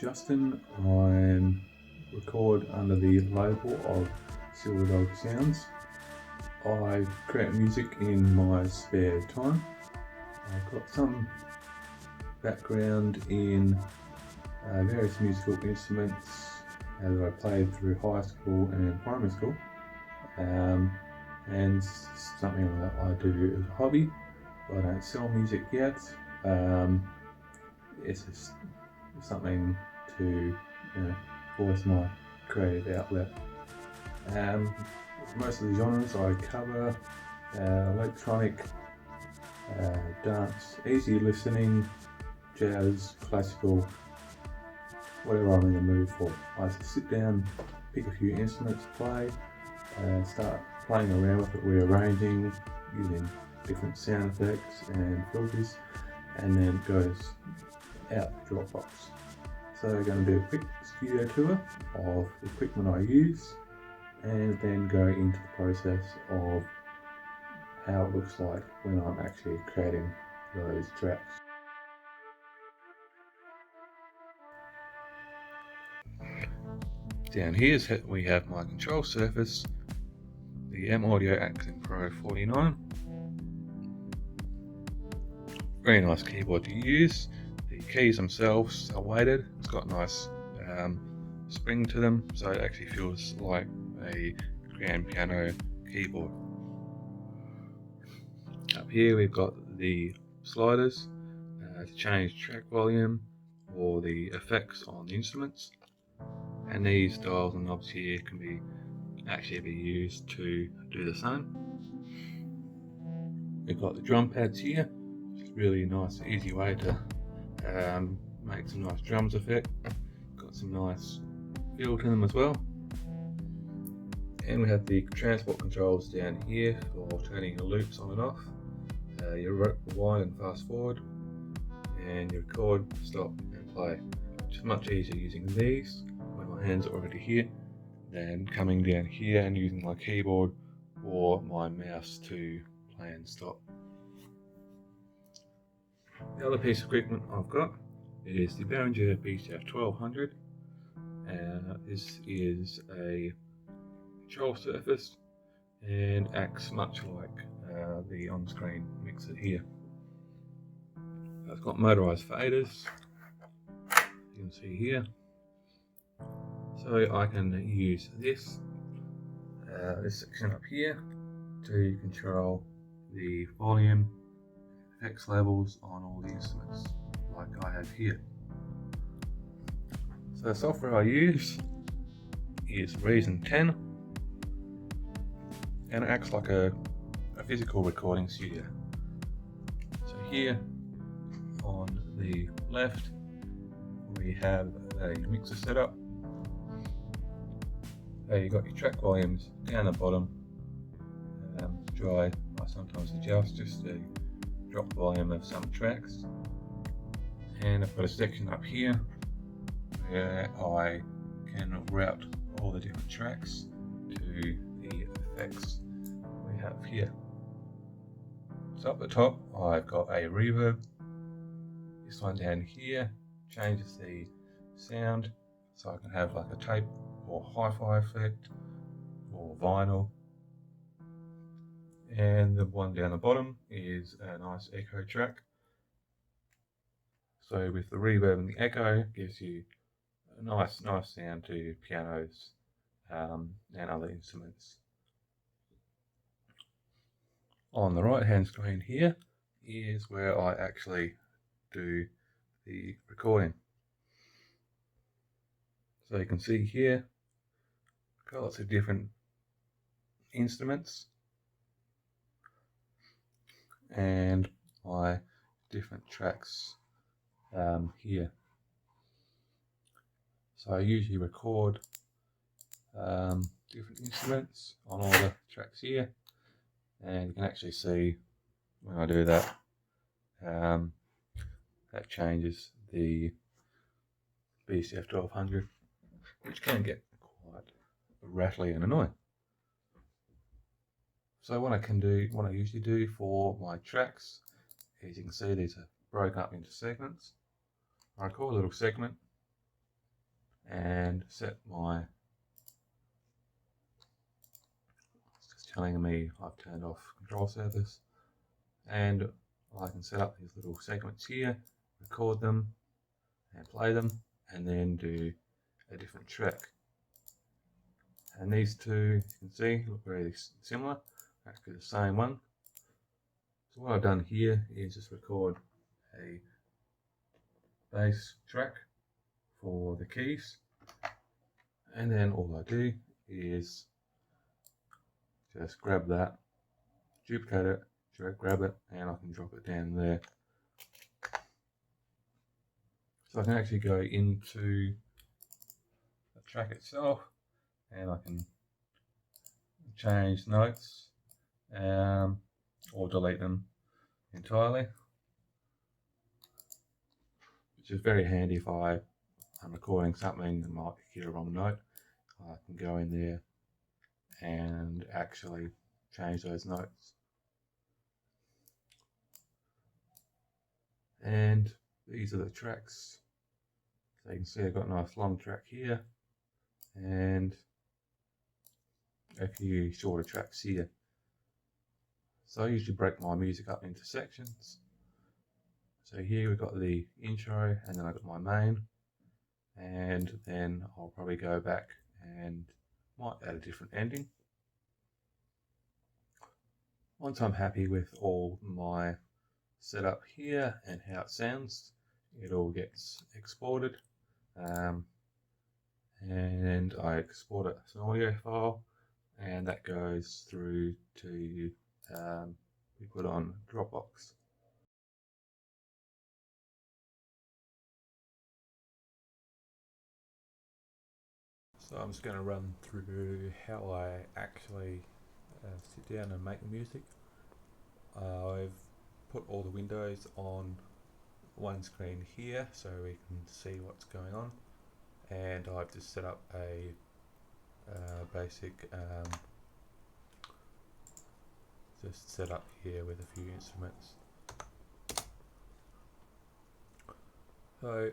Justin. I record under the label of Silver Dog Sounds. I create music in my spare time. I've got some background in various musical instruments that I played through high school and primary school, and something that I do as a hobby. I don't sell music yet. It's just something to voice my creative outlet. Most of the genres I cover: electronic, dance, easy listening, jazz, classical, whatever I'm in the mood for. I just sit down, pick a few instruments to play, start playing around with it, rearranging, using different sound effects and filters, and then it goes out the Dropbox. So I'm going to do a quick studio tour of the equipment I use, and then go into the process of how it looks like when I'm actually creating those tracks. Down here we have my control surface, the M-Audio Accent Pro 49. Very nice keyboard to use. The keys themselves are weighted. It's got a nice spring to them, so it actually feels like a grand piano keyboard. Up here we've got the sliders to change track volume or the effects on the instruments, and these dials and knobs here can be used to do the same. We've got the drum pads here, which is really nice, easy way to make some nice drums effect. Got some nice feel to them as well. And we have the transport controls down here for turning your loops on and off. You rewind and fast forward, and you record, stop and play. Which is much easier using these when my hands are already here than coming down here and using my keyboard or my mouse to play and stop. The other piece of equipment I've got is the Behringer BCF 1200. This is a control surface and acts much like the on-screen mixer here. It's got motorized faders, you can see here. So I can use this section up here to control the volume, effects levels on all the instruments, like I have here. So the software I use is Reason 10, and it acts like a physical recording studio. So here on the left we have a mixer setup. You've got your track volumes down the bottom, dry. I sometimes adjust just to drop the volume of some tracks, and I've got a section up here where I can route all the different tracks to the effects we have here. So up the top I've got a reverb. This one down here changes the sound, so I can have like a tape or hi-fi effect or vinyl. And the one down the bottom is a nice echo track. So with the reverb and the echo, gives you a nice sound to pianos and other instruments. On the right hand screen here is where I actually do the recording. So you can see here, got lots of different instruments and my different tracks here. So I usually record different instruments on all the tracks here, and you can actually see when I do that, that changes the BCF 1200, which can get quite rattly and annoying. So what I usually do for my tracks is, you can see these are broken up into segments. I record a little segment, set my, it's just telling me I've turned off control surface, and I can set up these little segments here, record them and play them, and then do a different track. And these two, you can see, look very similar, actually the same one. So what I've done here is just record a bass track for the keys, and then all I do is just grab that, duplicate it, grab it, and I can drop it down there. So I can actually go into the track itself and I can change notes or delete them entirely, which is very handy if I'm recording something and might hit a wrong note. I can go in there and actually change those notes. And these are the tracks. So you can see I've got a nice long track here and a few shorter tracks here. So I usually break my music up into sections. So here we've got the intro, and then I've got my main, and then I'll probably go back and might add a different ending. Once I'm happy with all my setup here and how it sounds, it all gets exported, and I export it as an audio file, and that goes through to be put on Dropbox. So I'm just going to run through how I actually sit down and make the music. I've put all the windows on one screen here so we can see what's going on, and I've just set up a basic just set up here with a few instruments. So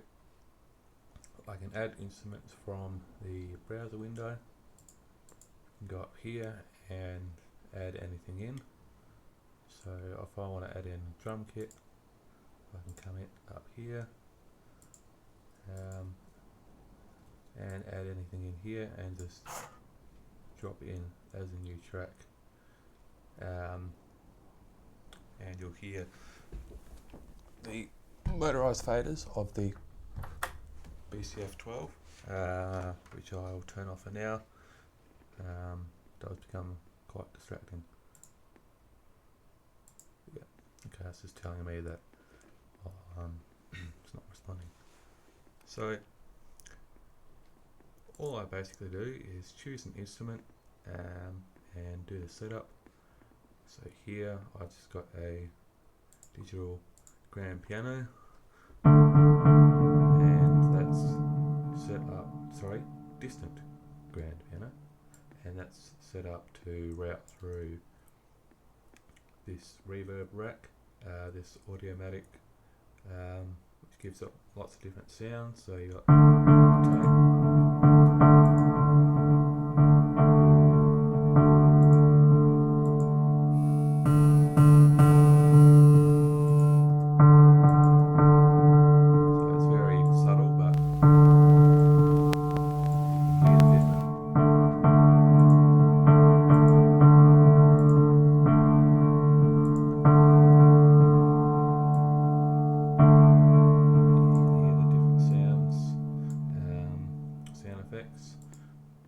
I can add instruments from the browser window, go up here and add anything in. So if I want to add in drum kit, I can come in up here and add anything in here and just drop in as a new track. And you'll hear the motorized faders of the BCF 12, which I'll turn off for now. Does become quite distracting. Yeah, okay, it's just telling me that it's not responding. So all I basically do is choose an instrument and do the setup. So here I just got a digital grand piano, and that's set up, distant grand piano, and that's set up to route through this reverb rack, this Audiomatic, which gives up lots of different sounds. So you got tape,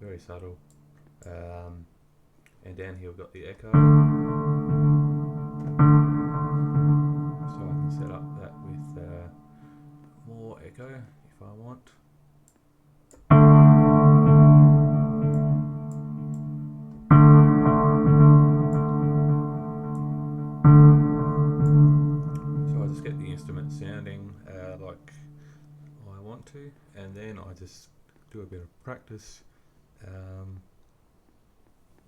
very subtle, and down here we've got the echo, so I can set up that with more echo if I want. So I just get the instrument sounding like I want to, and then I just do a bit of practice.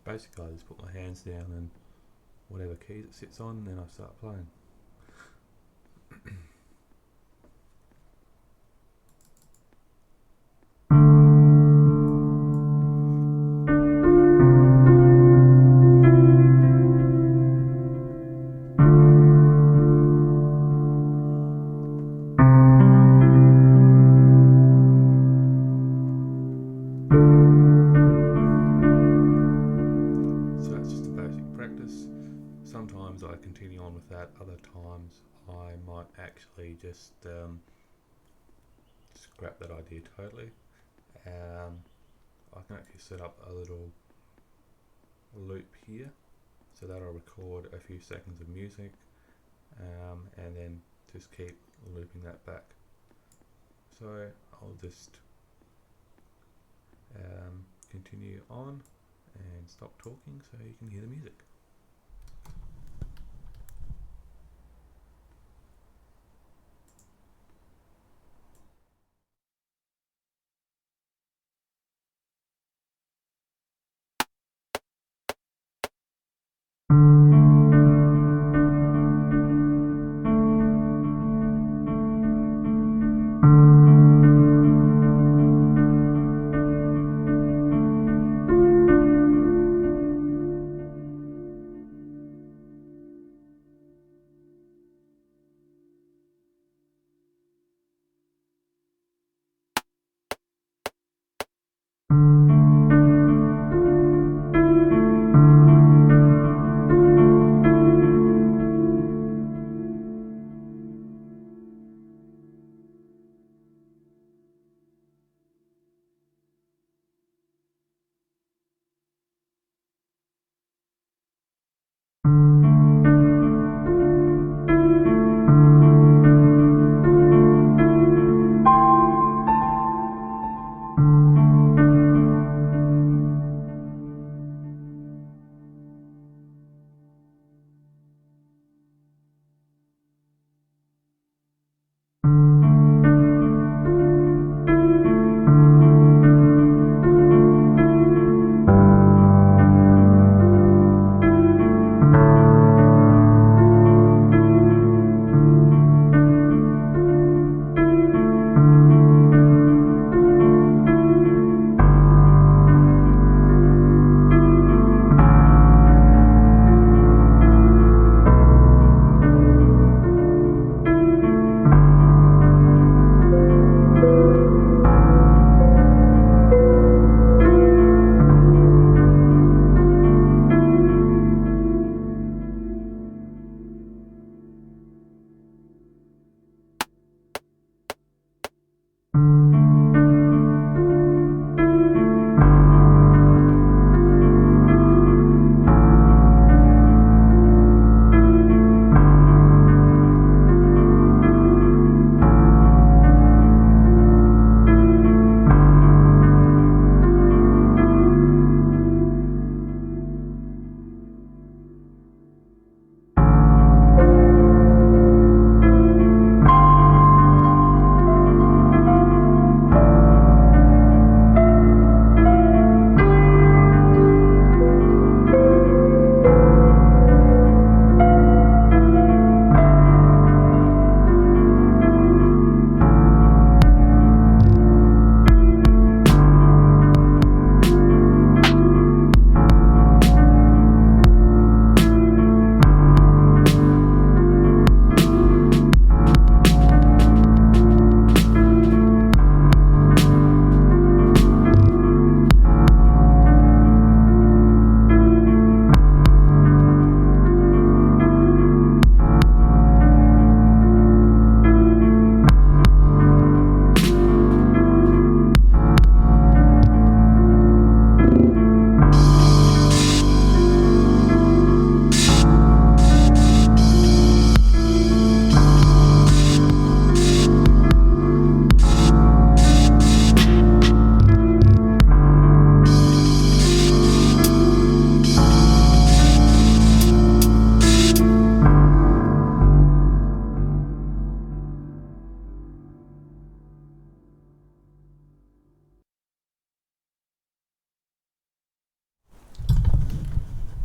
Basically I just put my hands down and whatever keys it sits on, and then I start playing. might actually just scrap that idea totally. I can actually set up a little loop here, so that'll record a few seconds of music, and then just keep looping that back. So I'll just continue on and stop talking so you can hear the music.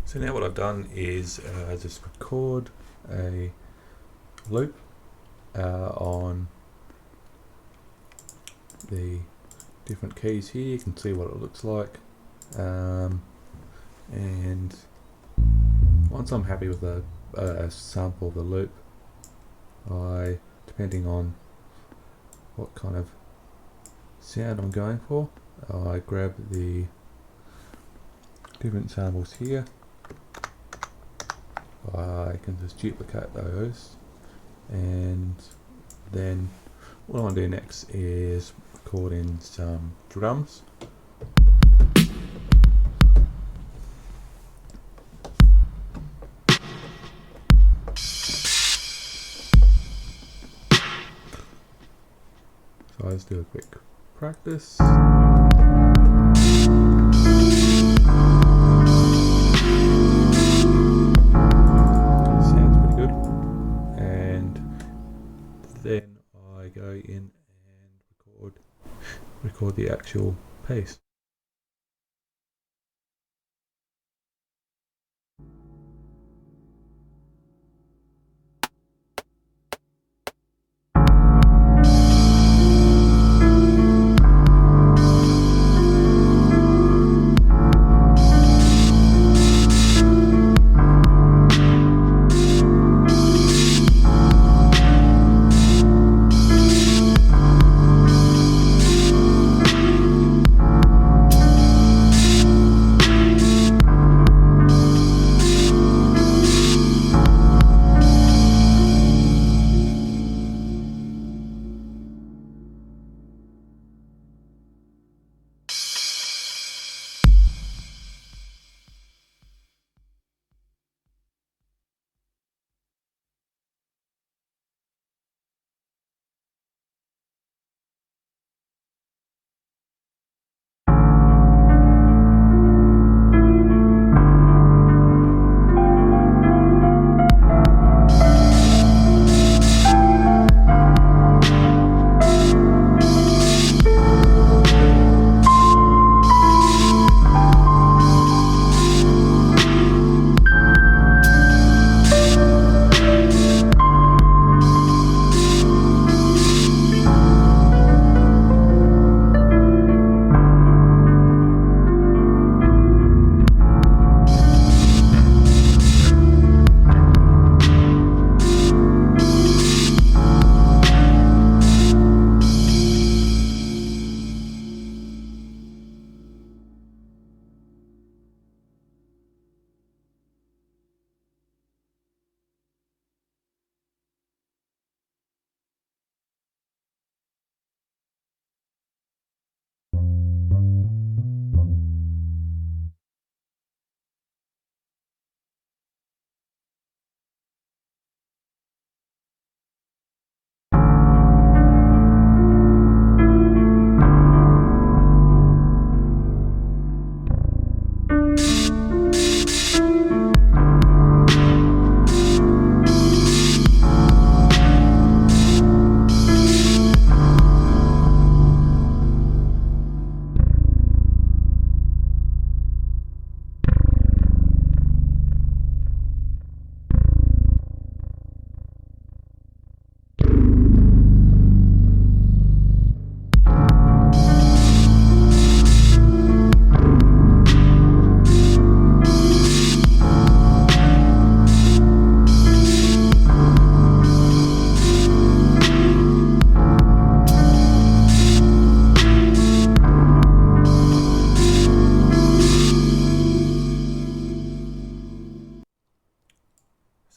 So now what I've done is just record a loop on the different keys here. You can see what it looks like, and once I'm happy with a sample of the loop, depending on what kind of sound I'm going for, I grab the different samples here. I can just duplicate those and then what I want to do next is record in some drums. So let's do a quick practice. Sounds pretty good. And then I go in and record the actual piece.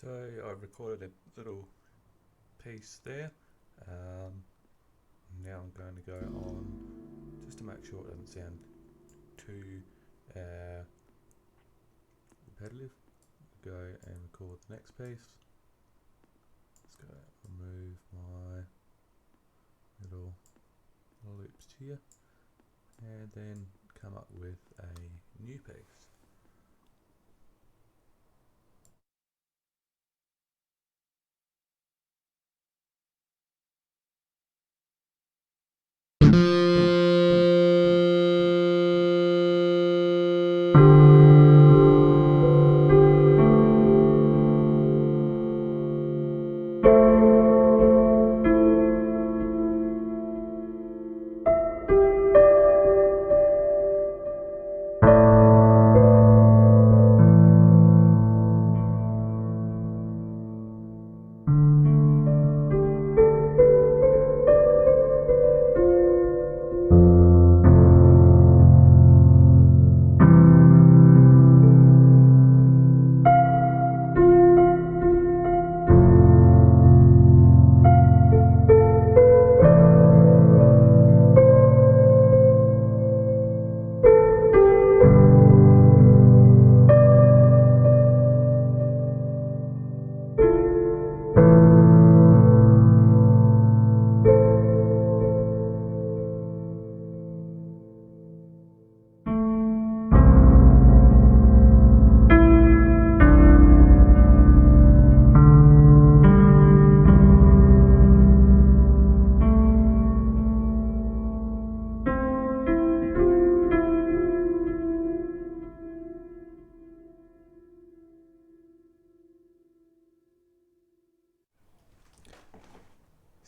So I've recorded a little piece there. Now I'm going to go on, just to make sure it doesn't sound too repetitive, go and record the next piece. Let's go remove my little loops here and then come up with a new piece.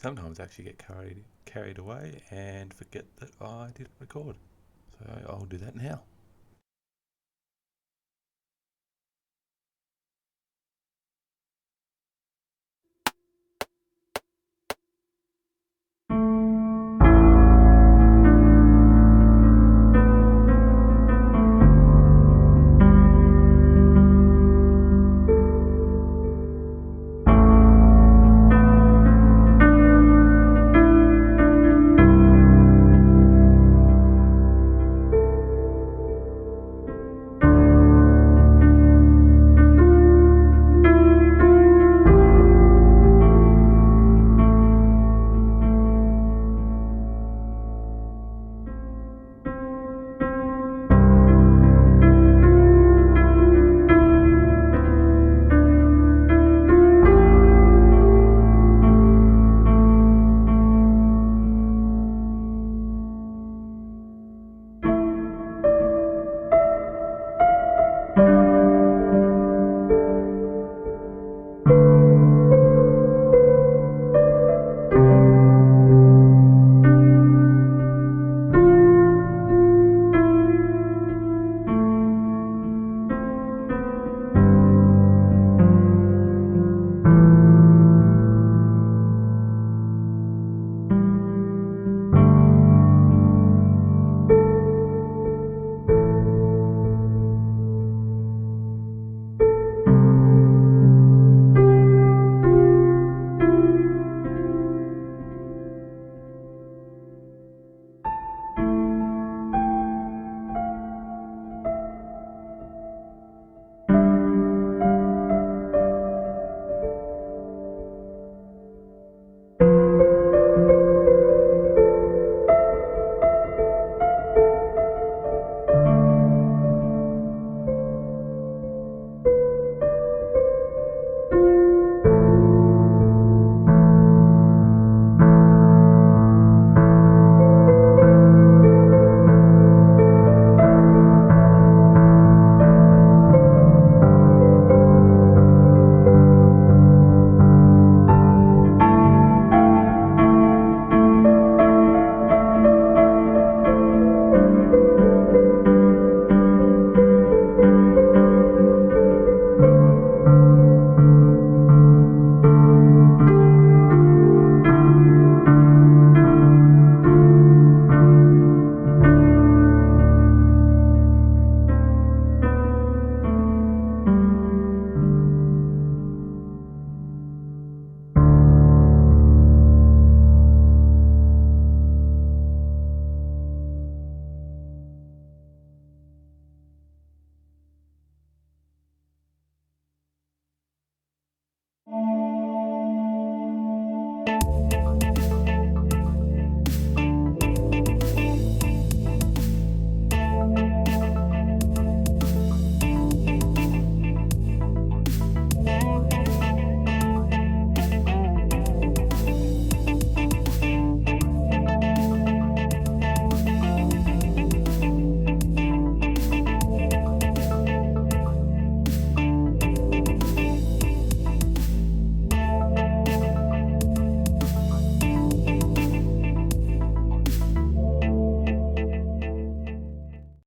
sometimes I actually get carried away and forget that I didn't record. So I'll do that now.